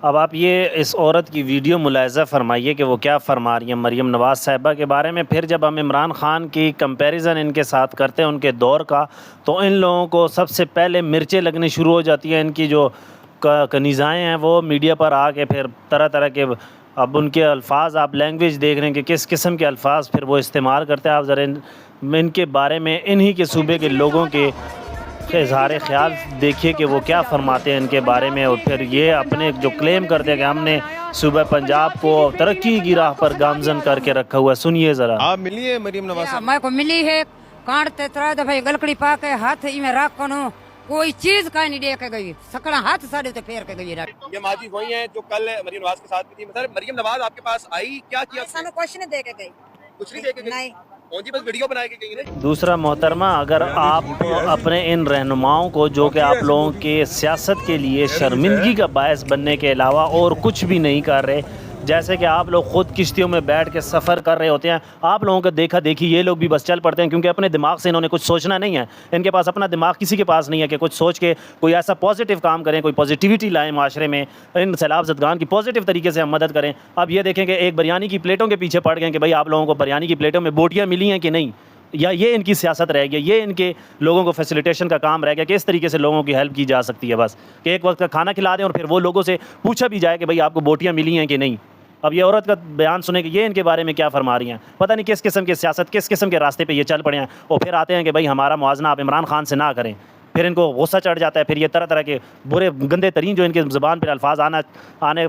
अब आप ये इस औरत की वीडियो मुलाहिज़ा फ़रमाइए कि वो क्या फ़रमा रही हैं मरीम नवाज़ साहिबा के बारे में। फिर जब हम इमरान ख़ान की कंपैरिज़न इनके साथ करते हैं उनके दौर का, तो इन लोगों को सबसे पहले मिर्चें लगनी शुरू हो जाती हैं। इनकी जो कनीज़ाएँ हैं वो मीडिया पर आके फिर तरह तरह के, अब उनके अल्फाज आप लैंग्वेज देख रहे हैं कि किस किस्म के अल्फाज फिर वो इस्तेमाल करते हैं। आप ज़रा इनके बारे में, इन्हीं के सूबे के लोगों के इज़हार ख़्याल देखिए कि वो क्या फ़रमाते हैं इनके बारे में। और फिर ये अपने जो क्लेम करते हैं कि हमने सूबा पंजाब को तरक्की की राह पर गामज़न करके रखा हुआ है। सुनिए ज़रा। आप मिली है मरीम नवाज साहब? मैं को मिली है कांडते तरह दफे गलकड़ी पा के हाथ में रख कनो कोई चीज का नहीं दे के गई, सकड़ा हाथ साड़े तो फेर के गई। ये माजी वही है जो कल मरीम नवाज के साथ भी थी। मतलब मरीम नवाज आपके पास आई, क्या किया? सानू कुछ नहीं दे के गई, कुछ नहीं दे के गई? नहीं। कौन सी बस वीडियो बना के गई है? दूसरा मोहतरमा, अगर आप अपने इन रहनुमाओं को जो कि आप लोगों के सियासत के लिए शर्मिंदगी का बायस बनने के अलावा और कुछ भी नहीं कर रहे, जैसे कि आप लोग ख़ुद किश्तियों में बैठ के सफ़र कर रहे होते हैं, आप लोगों का देखा देखी ये लोग भी बस चल पड़ते हैं, क्योंकि अपने दिमाग से इन्होंने कुछ सोचना नहीं है। इनके पास अपना दिमाग किसी के पास नहीं है कि कुछ सोच के कोई ऐसा पॉजिटिव काम करें, कोई पॉजिटिविटी लाएं माशरे में, इन सैलाब ज़दगान की पॉजिटिव तरीके से हम मदद करें। अब ये देखें कि एक बिरयानी की प्लेटों के पीछे पड़ गए कि भाई आप लोगों को बिरयानी की प्लेटों में बोटियाँ मिली हैं कि नहीं, या ये इनकी सियासत रह गई, ये इनके लोगों को फैसिलिटेशन का काम रह गया कि इस तरीके से लोगों की हेल्प की जा सकती है बस, कि एक वक्त का खाना खिला दें और फिर वो लोगों से पूछा भी जाए कि भाई आपको बोटियाँ मिली हैं कि नहीं। अब ये औरत का बयान सुने कि ये इनके बारे में क्या फरमा रही हैं, पता नहीं किस किस्म की सियासत, किस किस्म के रास्ते पे ये चल पड़े हैं। और फिर आते हैं कि भाई हमारा मुआवजा आप इमरान खान से ना करें, फिर इनको गुस्सा चढ़ जाता है। फिर ये तरह तरह के बुरे गंदे तरीन जो इनके ज़ुबान पर अल्फाज आने